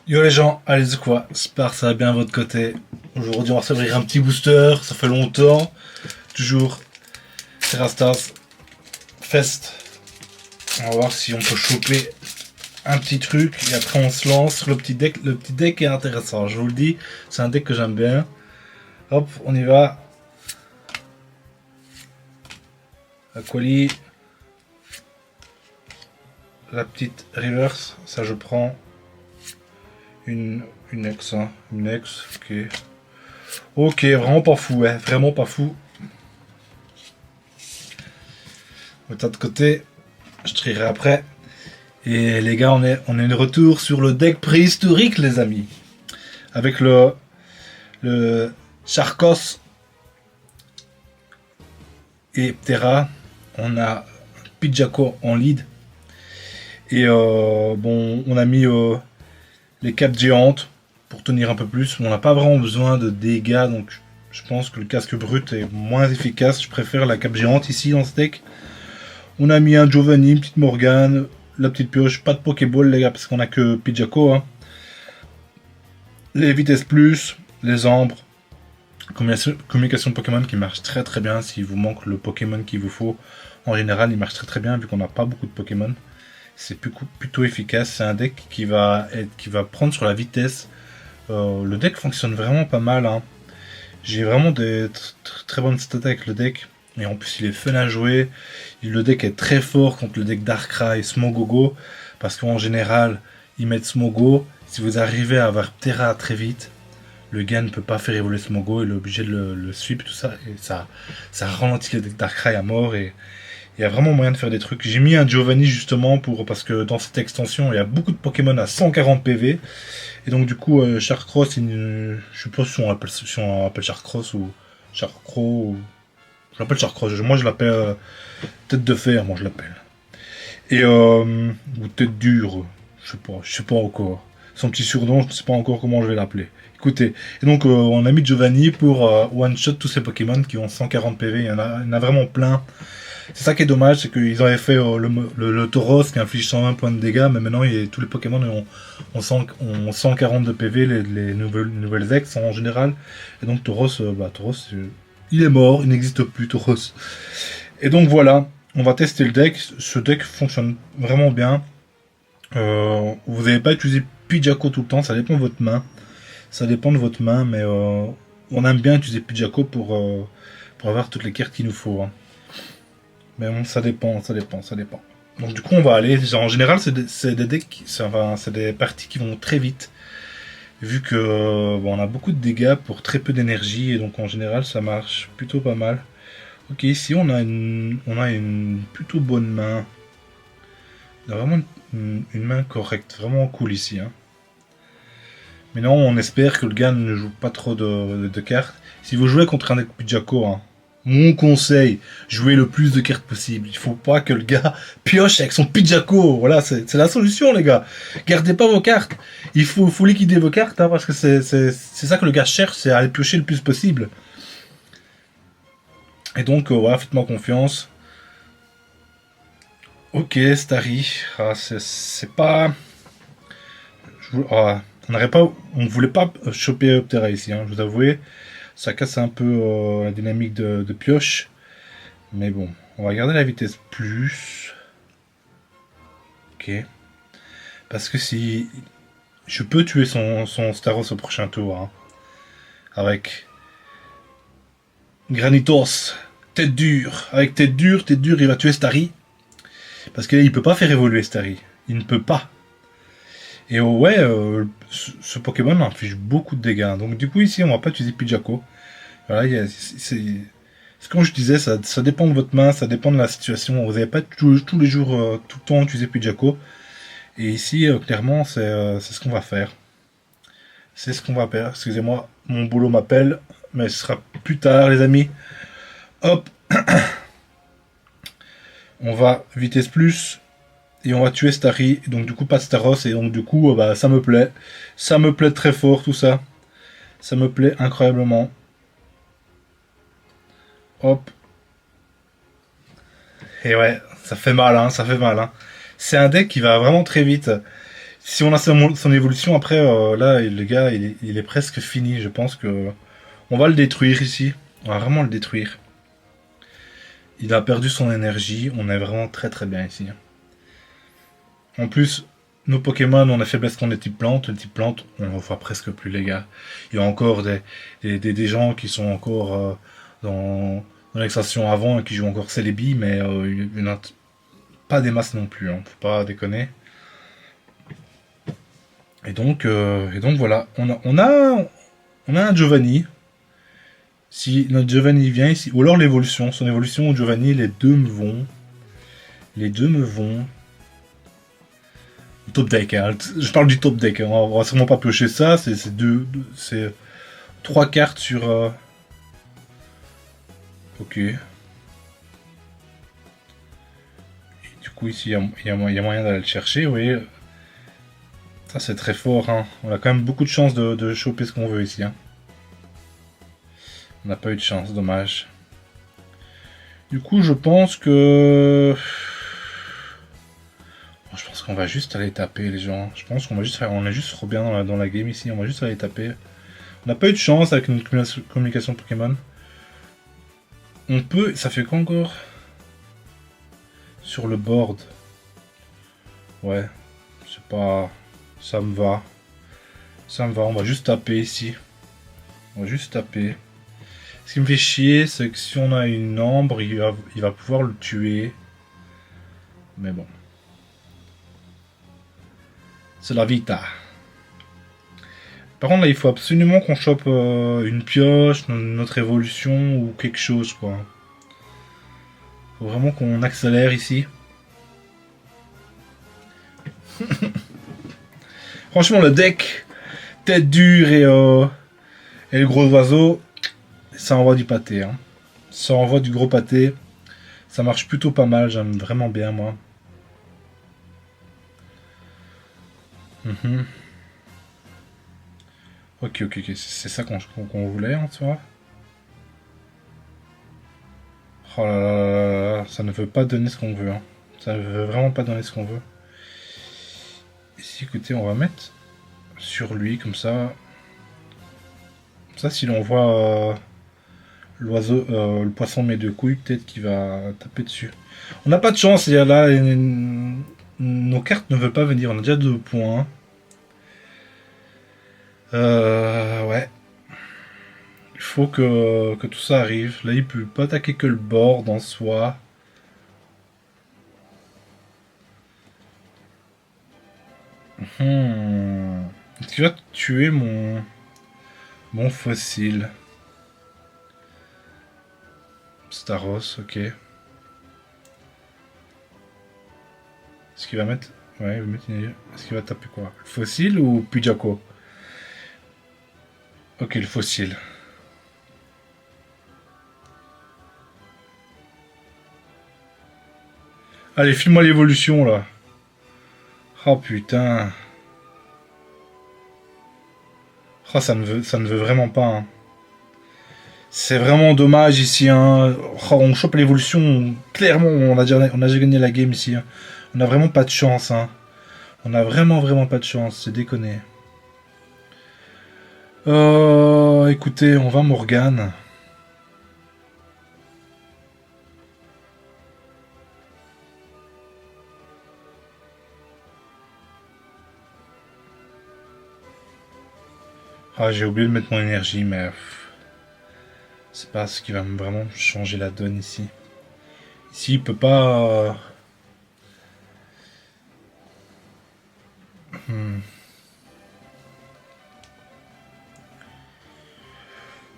Yo les gens, allez quoi, j'espère que ça va bien de votre côté. Aujourd'hui on va s'ouvrir un petit booster, ça fait longtemps. Toujours Terrastas Fest. On va voir si on peut choper un petit truc et après on se lance sur le petit deck. Le petit deck est intéressant, je vous le dis, c'est un deck que j'aime bien. Hop, on y va. Aquali. La petite reverse, ça je prends. Une ex, hein. Une ex, ok. Ok, vraiment pas fou, ouais, vraiment pas fou. On met ça de côté, je trierai après. Et les gars, on est de retour sur le deck préhistorique, les amis. Avec le Charcos et Ptera. On a Pidjaco en lead. Et bon, on a mis les capes géantes pour tenir un peu plus. On n'a pas vraiment besoin de dégâts, donc je pense que le casque brut est moins efficace. Je préfère la cape géante ici dans ce deck. On a mis un Giovanni, une petite Morgane, la petite pioche, pas de Pokéball les gars, parce qu'on a que Pidjaco. Hein. Les vitesses plus, les ambres, communication Pokémon qui marche très très bien. S'il vous manque le Pokémon qu'il vous faut, en général il marche très très bien vu qu'on n'a pas beaucoup de Pokémon. C'est plutôt efficace. C'est un deck qui va prendre sur la vitesse. Le deck fonctionne vraiment pas mal. Hein. J'ai vraiment des très bonnes stats avec le deck. Et en plus, il est fun à jouer. Le deck est très fort contre le deck Darkrai et Smogogo. Parce qu'en général, ils mettent Smogo. Si vous arrivez à avoir Terra très vite, le gars ne peut pas faire évoluer Smogo. Il est obligé de le sweep, tout ça. Et ça ralentit le deck Darkrai à mort. Et il y a vraiment moyen de faire des trucs. J'ai mis un Giovanni justement parce que dans cette extension, il y a beaucoup de Pokémon à 140 PV. Et donc du coup, Charcross, je sais pas si on appelle Charcross ou Charcro. Je l'appelle Charcross. Moi, je l'appelle tête de fer. Moi, je l'appelle. Et ou tête dure. Je sais pas encore. Son petit surnom, je ne sais pas encore comment je vais l'appeler. Écoutez, et donc on a mis Giovanni pour one shot tous ces Pokémon qui ont 140 PV. Il y en a vraiment plein. C'est ça qui est dommage, c'est qu'ils avaient fait le Tauros qui inflige 120 points de dégâts, mais maintenant tous les Pokémon ont 140 de PV, les nouvelles ex en général. Et donc Tauros, il est mort, il n'existe plus Tauros. Et donc voilà, on va tester le deck. Ce deck fonctionne vraiment bien. Vous n'avez pas utilisé Pidjaco tout le temps, ça dépend de votre main. Ça dépend de votre main, mais on aime bien utiliser Pidjaco pour avoir toutes les cartes qu'il nous faut. Hein. Mais bon, ça dépend. Donc du coup, on va aller. En général, c'est des decks, c'est des parties qui vont très vite, vu que bon, on a beaucoup de dégâts pour très peu d'énergie, et donc en général, ça marche plutôt pas mal. Ok, ici on a une plutôt bonne main. On a vraiment une main correcte, vraiment cool ici. Hein. Mais non, on espère que le gars ne joue pas trop de cartes. Si vous jouez contre un deck Pidjaco, hein, mon conseil, jouez le plus de cartes possible. Il faut pas que le gars pioche avec son Pidjaco. Voilà, c'est la solution, les gars. Gardez pas vos cartes. Il faut liquider vos cartes, hein, parce que c'est ça que le gars cherche, c'est à aller piocher le plus possible. Et donc, voilà, faites-moi confiance. Ok, Starry. Ah, c'est pas... on voulait pas choper Optera ici, hein, je vous avoue. Ça casse un peu la dynamique de pioche. Mais bon, on va garder la vitesse plus. Ok. Parce que si. Je peux tuer son Staros au prochain tour. Hein, avec Granitos. Tête dure. Avec tête dure, il va tuer Starry. Parce qu'il peut pas faire évoluer Starry. Il ne peut pas. Et ouais, ce Pokémon inflige beaucoup de dégâts. Donc du coup ici on va pas utiliser Pidjaco. Voilà, c'est comme je disais, ça dépend de votre main, ça dépend de la situation. Vous n'avez pas tous les jours, tout le temps utiliser Pidjaco. Et ici, clairement, c'est ce qu'on va faire. C'est ce qu'on va faire. Excusez-moi, mon boulot m'appelle, mais ce sera plus tard, les amis. Hop, on va vitesse plus. Et on va tuer Starry, donc du coup pas de Staros, et donc du coup bah, ça me plaît. Ça me plaît très fort tout ça. Ça me plaît incroyablement. Hop. Et ouais, ça fait mal, hein, ça fait mal. Hein. C'est un deck qui va vraiment très vite. Si on a son évolution, après, là, le gars, il est presque fini. Je pense que on va le détruire ici. On va vraiment le détruire. Il a perdu son énergie. On est vraiment très très bien ici. En plus, nos Pokémon, on a faiblesse contre les types plantes. Les types plantes, on ne voit presque plus, les gars. Il y a encore des gens qui sont encore dans l'extension avant et qui jouent encore Celebi, mais il n'y en a pas des masses non plus. Hein. Faut pas déconner. Et donc voilà. On a un Giovanni. Si notre Giovanni vient ici, ou alors l'évolution, son évolution ou Giovanni, les deux me vont. Les deux me vont. Top deck, hein. Je parle du top deck, hein. On va sûrement pas piocher ça, c'est trois cartes sur... Ok. Et du coup ici il y a moyen d'aller le chercher, oui. Ça c'est très fort, hein. On a quand même beaucoup de chance de choper ce qu'on veut ici. Hein. On n'a pas eu de chance, dommage. Du coup je pense que... Je pense qu'on va juste aller taper les gens. Je pense qu'on va juste faire... On est juste trop bien dans la game ici. On va juste aller taper. On n'a pas eu de chance avec notre communication Pokémon. On peut... Ça fait quoi encore? Sur le board. Ouais. C'est pas... Ça me va. Ça me va. On va juste taper ici. On va juste taper. Ce qui me fait chier, c'est que si on a une ambre, il va pouvoir le tuer. Mais bon. C'est la vita. Par contre, là, il faut absolument qu'on chope une pioche, notre évolution ou quelque chose, quoi. Faut vraiment qu'on accélère ici. Franchement, le deck, tête dure et le gros oiseau, ça envoie du pâté. Hein. Ça envoie du gros pâté. Ça marche plutôt pas mal, j'aime vraiment bien, moi. Ok, c'est ça qu'on voulait en soi. Oh là là, ça ne veut pas donner ce qu'on veut. Hein. Ça ne veut vraiment pas donner ce qu'on veut. Ici, écoutez, on va mettre sur lui comme ça. Ça, si l'on voit l'oiseau, le poisson met deux couilles, peut-être qu'il va taper dessus. On n'a pas de chance, là, nos cartes ne veulent pas venir. On a déjà 2 points. Ouais. Il faut que tout ça arrive. Là, il peut pas attaquer que le board en soi. Est-ce qu'il va tuer mon fossile? Staros, ok. Est-ce qu'il va mettre... Ouais, il va mettre une... Est-ce qu'il va taper quoi? Le fossile ou Pidgeco? Ok, le fossile. Allez, file-moi l'évolution, là. Oh, putain. Oh, ça ne veut vraiment pas, hein. C'est vraiment dommage ici, hein. Oh, on chope l'évolution. Clairement, on a déjà gagné la game ici. Hein. On a vraiment pas de chance, hein. On a vraiment pas de chance, c'est déconné. Écoutez, on va Morgane. Ah, j'ai oublié de mettre mon énergie, mais... C'est pas ce qui va vraiment changer la donne ici. Ici, il peut pas...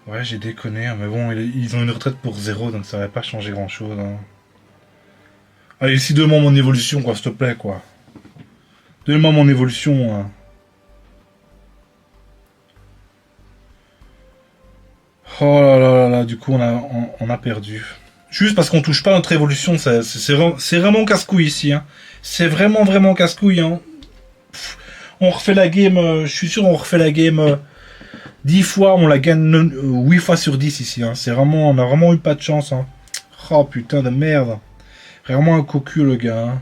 Ouais, j'ai déconné, hein, mais bon, ils ont une retraite pour 0, donc ça va pas changer grand-chose. Hein. Allez, ici, donne-moi mon évolution, quoi, s'il te plaît, quoi. Donne-moi mon évolution, hein. Oh là là là là, du coup, on a perdu. Juste parce qu'on touche pas notre évolution, c'est vraiment casse-couille ici. Hein. C'est vraiment casse-couille. Hein. On refait la game, je suis sûr on refait la game 10 fois, on la gagne 8 fois sur 10 ici. Hein. On a vraiment eu pas de chance. Hein. Oh putain de merde. Vraiment un cocu le gars. Hein.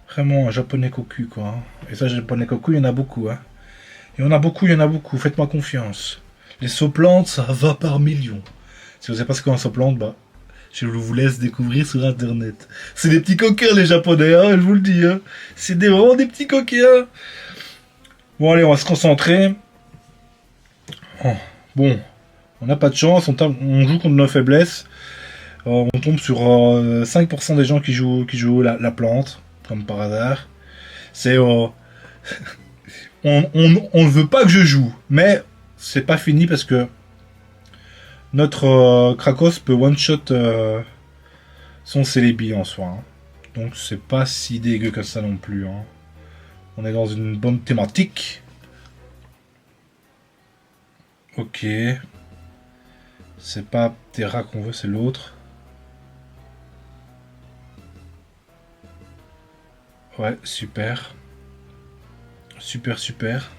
Vraiment un japonais cocu, quoi. Hein. Et ça, japonais cocu, il y en a beaucoup, hein. Il y en a beaucoup, il y en a beaucoup. Faites-moi confiance. Les sauts-plantes, ça va par millions. Si vous savez pas ce qu'est un saut-plante, bah, je vous laisse découvrir sur Internet. C'est des petits coquins, les japonais, hein, je vous le dis, hein. C'est vraiment des petits coquins. Bon, allez, on va se concentrer. Oh, bon, on n'a pas de chance, on joue contre nos faiblesses. On tombe sur 5% des gens qui jouent la plante, comme par hasard. C'est. On ne veut pas que je joue, mais c'est pas fini parce que notre Krakos peut one-shot son Celebi en soi. Hein. Donc c'est pas si dégueu que ça non plus. Hein. On est dans une bonne thématique. Ok. C'est pas Terra qu'on veut, c'est l'autre. Ouais, super. Super, super.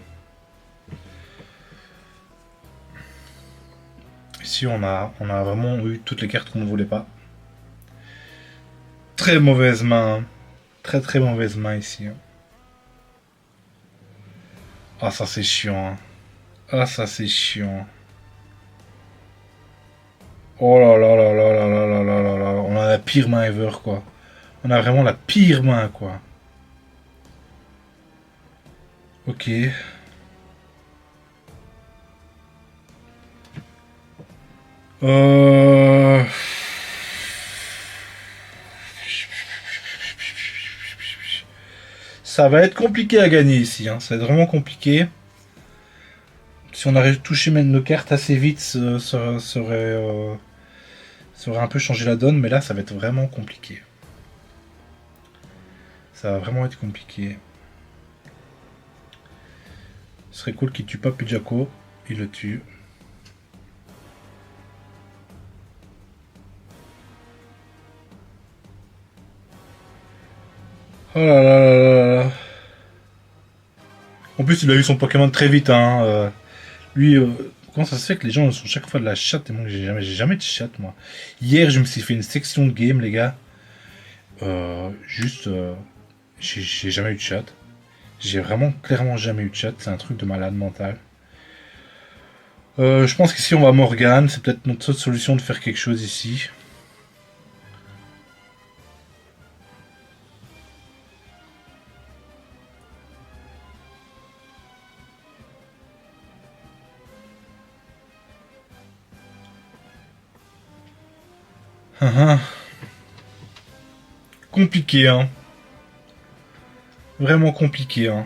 Ici, on a vraiment eu toutes les cartes qu'on ne voulait pas. Très mauvaise main. Très, très mauvaise main ici. Ah, ça, c'est chiant. Hein. Ah, ça, c'est chiant. Oh là là là là là là là là là là. On a la pire main ever, quoi. On a vraiment la pire main, quoi. Ok. Euh... Ça va être compliqué à gagner ici. Hein. Ça va être vraiment compliqué. Si on arrive à toucher même nos cartes assez vite, ça aurait un peu changé la donne. Mais là, ça va être vraiment compliqué. Ça va vraiment être compliqué. Ce serait cool qu'il tue pas Pidjako. Il le tue. Oh là là là là là. En plus, il a eu son Pokémon très vite. Hein. Lui, comment ça se fait que les gens sont chaque fois de la chatte et moi, j'ai jamais de chatte, moi. Hier, je me suis fait une section de game, les gars. Juste, j'ai jamais eu de chat. J'ai vraiment clairement jamais eu de chat. C'est un truc de malade mental. Je pense qu'ici on va Morgane. C'est peut-être notre seule solution de faire quelque chose ici. Compliqué, hein. Vraiment compliqué, hein.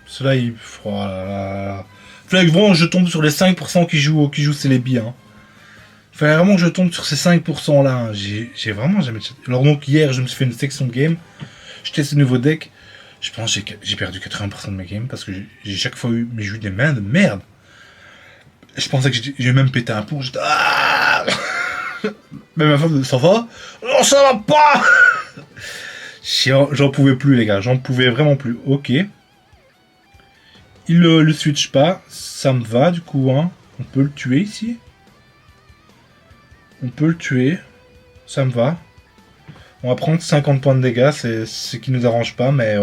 Cela, il. Oh là là là. Fallait que vraiment je tombe sur les 5% qui jouent Celebi, hein. Fallait vraiment que je tombe sur ces 5% là. Hein. J'ai vraiment jamais de chat. Alors, donc, hier, je me suis fait une section de game. Je teste ce nouveau deck. Je pense que j'ai perdu 80% de mes games parce que j'ai chaque fois j'ai eu des mains de merde. Je pensais que j'ai même pété un pont. J'étais. Ah mais ma femme, ça va? Non, ça va pas. J'en pouvais plus, les gars. J'en pouvais vraiment plus. Ok. Il le switch pas. Ça me va, du coup. Hein. On peut le tuer ici. On peut le tuer. Ça me va. On va prendre 50 points de dégâts. C'est ce qui nous arrange pas. Mais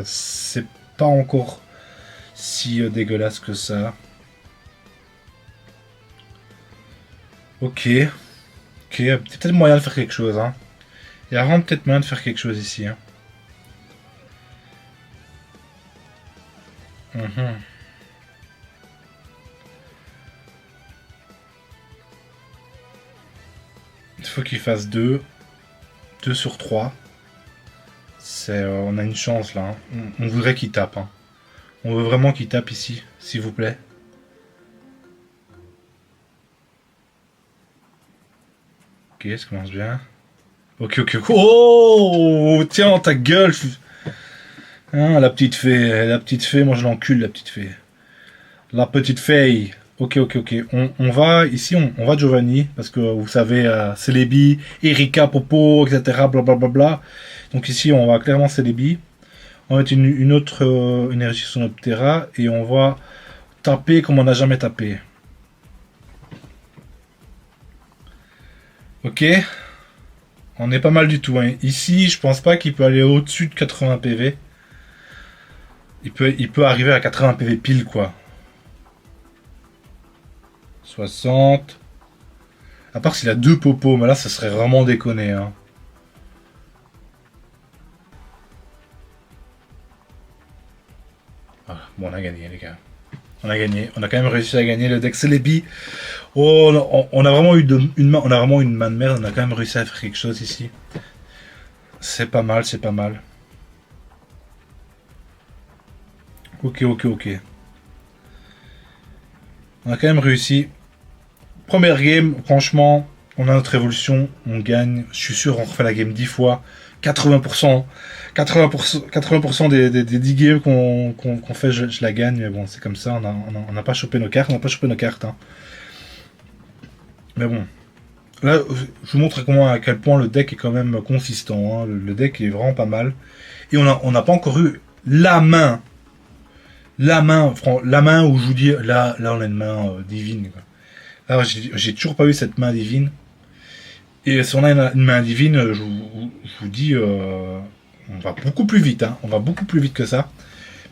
c'est pas encore si dégueulasse que ça. Ok. Ok. Il y a peut-être moyen de faire quelque chose. Hein. Il y a vraiment peut-être moyen de faire quelque chose ici. Hein. Il faut qu'il fasse 2. 2 sur 3. On a une chance là. Hein. On voudrait qu'il tape. Hein. On veut vraiment qu'il tape ici, s'il vous plaît. Ok, ça commence bien. Ok, ok, ok. Oh, tiens, ta gueule. Hein, la petite fée, moi je l'encule, la petite fée. La petite fée. Ok, ok, ok. On va, ici, on va Giovanni, parce que vous savez, Celebi, Erika, Popo, etc. Blablabla. Donc ici, on va clairement Celebi. On va mettre une autre énergie sur notre Terra, et on va taper comme on n'a jamais tapé. Ok. On est pas mal du tout. Hein. Ici, je pense pas qu'il peut aller au-dessus de 80 PV. Il peut arriver à 80 PV pile, quoi. 60. À part s'il a deux popos, mais là, ça serait vraiment déconné. Hein. Voilà. Bon, on a gagné, les gars. On a gagné. On a quand même réussi à gagner le deck Celebi. Oh, on a vraiment eu une main, on a vraiment une main de merde. On a quand même réussi à faire quelque chose ici. C'est pas mal, c'est pas mal. Ok, ok, ok. On a quand même réussi. Première game, franchement, on a notre évolution, on gagne. Je suis sûr, on refait la game 10 fois. 80%, 80% des 10 games qu'on fait, je la gagne. Mais bon, c'est comme ça, on n'a pas chopé nos cartes. On n'a pas chopé nos cartes. Hein. Mais bon. Là, je vous montre à quel point le deck est quand même consistant. Hein. Le deck est vraiment pas mal. Et on n'a pas encore eu la main. La main où je vous dis, là on a une main divine. Quoi. Là, j'ai toujours pas eu cette main divine. Et si on a une main divine, je vous dis, on va beaucoup plus vite. Hein. On va beaucoup plus vite que ça.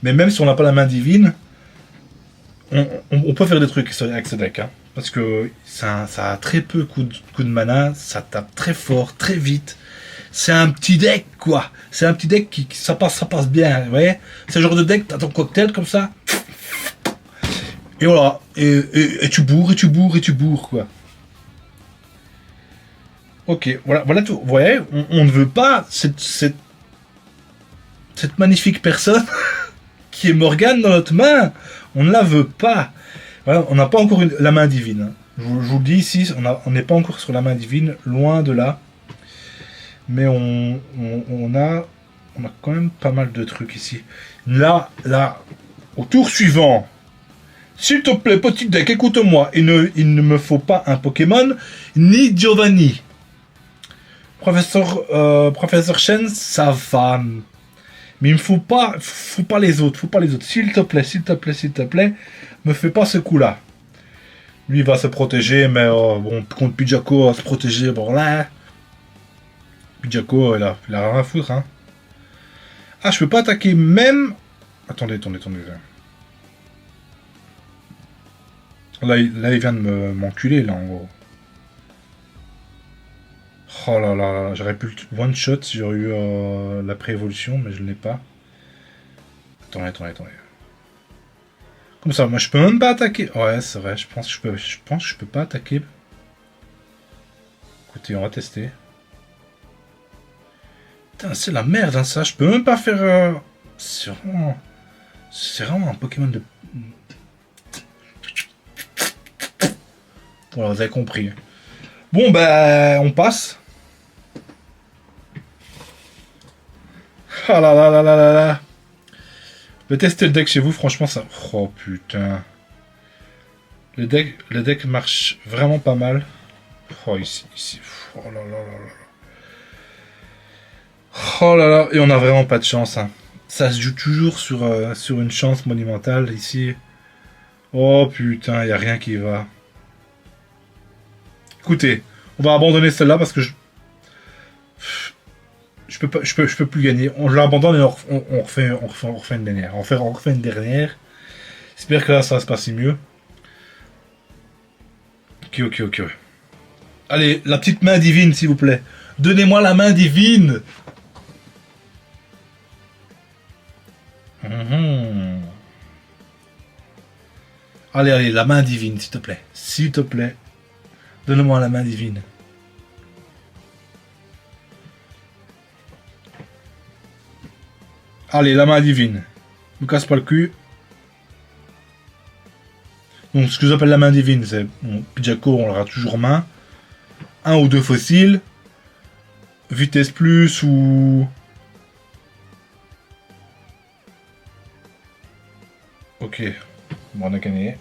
Mais même si on n'a pas la main divine, on peut faire des trucs avec ce deck. Hein. Parce que ça a très peu coup de mana, ça tape très fort, très vite. C'est un petit deck, quoi. C'est un petit deck qui ça passe bien. Vous voyez, c'est le genre de deck, t'as ton cocktail comme ça. Et voilà. Et tu bourres, et tu bourres, et tu bourres, quoi. Ok, voilà tout. Vous voyez, on ne veut pas cette magnifique personne qui est Morgane dans notre main. On ne la veut pas. Voilà, on n'a pas encore la main divine. Hein. Je vous le dis ici, on n'est pas encore sur la main divine, loin de là. Mais on a quand même pas mal de trucs ici. Là, au tour suivant, s'il te plaît, petit deck, écoute-moi. Il ne me faut pas un Pokémon, ni Giovanni. Professeur Chen, ça va. Mais il me faut pas les autres, S'il te plaît, me fais pas ce coup-là. Lui, il va se protéger, mais bon, contre Pidgeco, va se protéger, bon là. Pidgeco, il a rien à foutre, hein. Ah, je peux pas attaquer même... Attendez. Là, il vient de m'enculer, là, en gros. Oh là là, j'aurais pu le one-shot si j'aurais eu la pré-évolution, mais je ne l'ai pas. Attendez. Comme ça, moi je peux même pas attaquer. Ouais, c'est vrai, je pense que je peux pas attaquer. Écoutez, on va tester. Putain, c'est la merde, hein, ça. Je peux même pas faire... C'est vraiment un Pokémon de... Voilà, vous avez compris. Bon, ben, on passe. Ah là là là là là là. Je vais tester le deck chez vous, franchement, ça... Oh, putain. Le deck marche vraiment pas mal. Oh, ici. Oh là là là là. Oh là là, et on a vraiment pas de chance. Hein. Ça se joue toujours sur une chance monumentale ici. Oh putain, y a rien qui va. Écoutez, on va abandonner celle-là parce que je peux plus gagner. On l'abandonne et on refait une dernière. On refait une dernière. J'espère que là ça va se passer mieux. Ok. Allez, la petite main divine s'il vous plaît. Donnez-moi la main divine. Allez, la main divine, s'il te plaît. S'il te plaît. Donne-moi la main divine. Allez, la main divine. Me casse pas le cul. Donc, ce que j'appelle la main divine, c'est... Bon, Pidgeco, on l'aura toujours main. Un ou deux fossiles. Vitesse plus ou... Ok. Bon, on a gagné.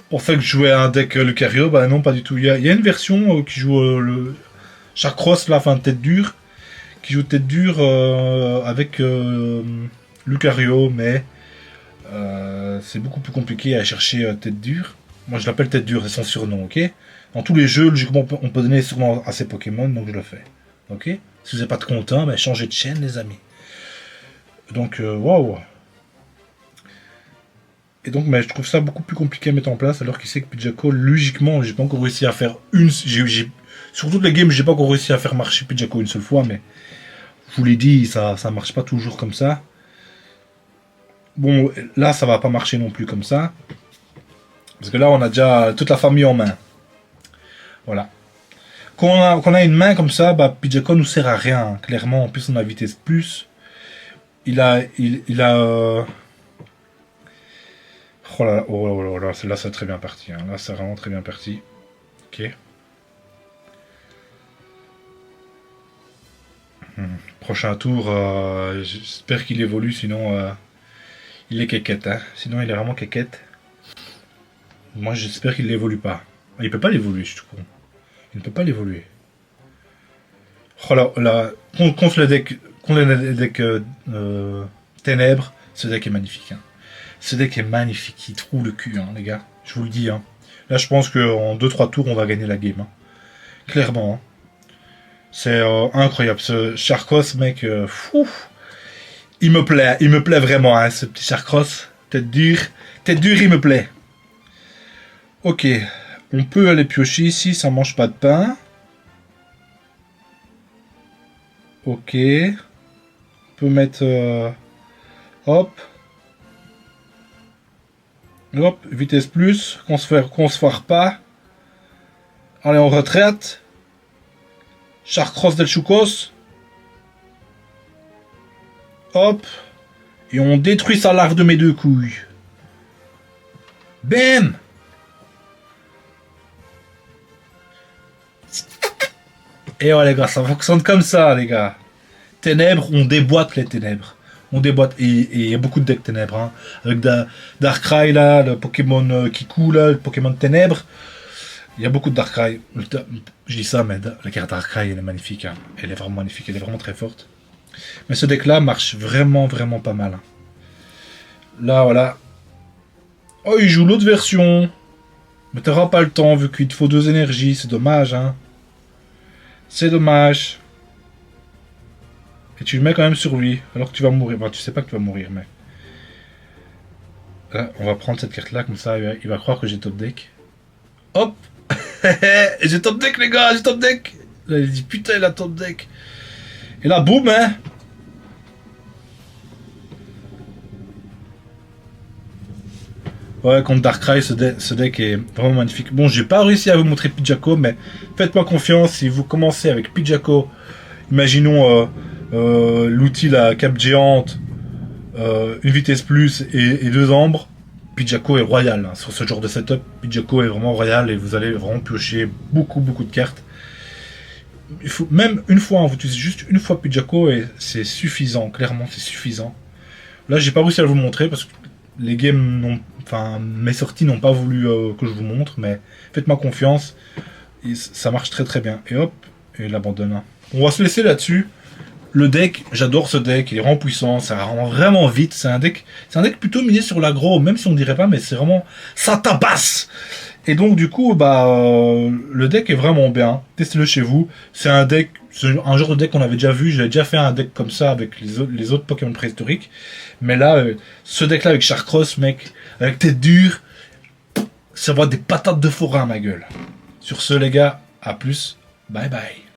Pour ça que je jouais à un deck Lucario, bah non, pas du tout. Il y a une version qui joue le Charcross, là, enfin tête dure, qui joue tête dure avec Lucario, mais c'est beaucoup plus compliqué à chercher tête dure. Moi je l'appelle tête dure, c'est son surnom, ok? Dans tous les jeux, logiquement, on peut donner des surnoms à ces Pokémon, donc je le fais. Ok? Si vous n'êtes pas de content, ben changez de chaîne, les amis. Donc, waouh! Et donc, mais je trouve ça beaucoup plus compliqué à mettre en place, alors qu'il sait que Pidgeco, logiquement, j'ai pas encore réussi à faire une. Sur toutes les games, j'ai pas encore réussi à faire marcher Pidgeco une seule fois, mais je vous l'ai dit, ça marche pas toujours comme ça. Bon, là, ça va pas marcher non plus comme ça. Parce que là, on a déjà toute la famille en main. Voilà. Quand on a une main comme ça, bah, Pidgeco nous sert à rien, clairement. En plus, on a vitesse plus. Il a. Oh là, là, c'est très bien parti. Hein. Là, c'est vraiment très bien parti. Ok. Prochain tour, j'espère qu'il évolue, sinon il est quéquette. Hein. Sinon, il est vraiment quéquette. Moi, j'espère qu'il l'évolue pas. Il peut pas l'évoluer, je trouve. Il ne peut pas l'évoluer. Oh là, contre le deck Ténèbres, ce deck est magnifique. Hein. Ce deck est magnifique, il trouve le cul, hein, les gars. Je vous le dis. Hein. Là, je pense qu'en 2-3 tours, on va gagner la game. Hein. Clairement. Hein. C'est incroyable. Ce Charcross, mec, fou. Il me plaît vraiment, hein, ce petit Charcross. Tête dure, il me plaît. Ok, on peut aller piocher ici, ça mange pas de pain. Ok. On peut mettre... hop. Hop, vitesse plus, qu'on se foire pas. Allez, on retraite. Charcross del Chucos. Hop. Et on détruit sa larve de mes deux couilles. Bam. Et ouais les gars, ça fonctionne comme ça les gars. Ténèbres, on déboîte les ténèbres. On déboîte. Et il y a beaucoup de decks ténèbres. Hein. Avec Darkrai là, le Pokémon qui coule, le Pokémon de ténèbres. Il y a beaucoup de Darkrai. Je dis ça, mais la carte Darkrai, elle est magnifique. Hein. Elle est vraiment magnifique, elle est vraiment très forte. Mais ce deck là marche vraiment pas mal. Hein. Là, voilà. Oh, il joue l'autre version. Mais t'auras pas le temps vu qu'il te faut 2 énergies. C'est dommage, hein. C'est dommage. Et tu le mets quand même sur lui. Alors que tu vas mourir. Bon, tu sais pas que tu vas mourir, mais... Là, on va prendre cette carte-là. Comme ça, il va croire que j'ai top deck. Hop. J'ai top deck, les gars. J'ai top deck. Là, il dit, putain, il a top deck. Et là, boum, hein. Ouais, contre Darkrai, ce deck est vraiment magnifique. Bon, j'ai pas réussi à vous montrer Pidgeco, mais faites-moi confiance. Si vous commencez avec Pidgeco, imaginons l'outil, la cape géante, une vitesse plus et 2 ambres, Pidgeco est royal. Hein. Sur ce genre de setup, Pidgeco est vraiment royal et vous allez vraiment piocher beaucoup de cartes. Il faut même une fois, hein, vous utilisez juste une fois Pidgeco et c'est suffisant, clairement c'est suffisant. Là, j'ai pas réussi à vous le montrer parce que les games n'ont... Enfin, mes sorties n'ont pas voulu que je vous montre, mais faites-moi confiance. Et ça marche très bien. Et hop, et il abandonne. On va se laisser là-dessus. Le deck, j'adore ce deck, il est vraiment puissant, ça rend vraiment vite. C'est un deck plutôt misé sur l'aggro, même si on dirait pas, mais c'est vraiment... Ça tabasse. Et donc du coup, bah, le deck est vraiment bien. Testez-le chez vous. C'est un genre de deck qu'on avait déjà vu. J'avais déjà fait un deck comme ça avec les autres Pokémon préhistoriques. Mais là, ce deck-là avec Charcross, mec, avec tête dure, ça va des patates de forain, ma gueule. Sur ce, les gars, à plus. Bye bye.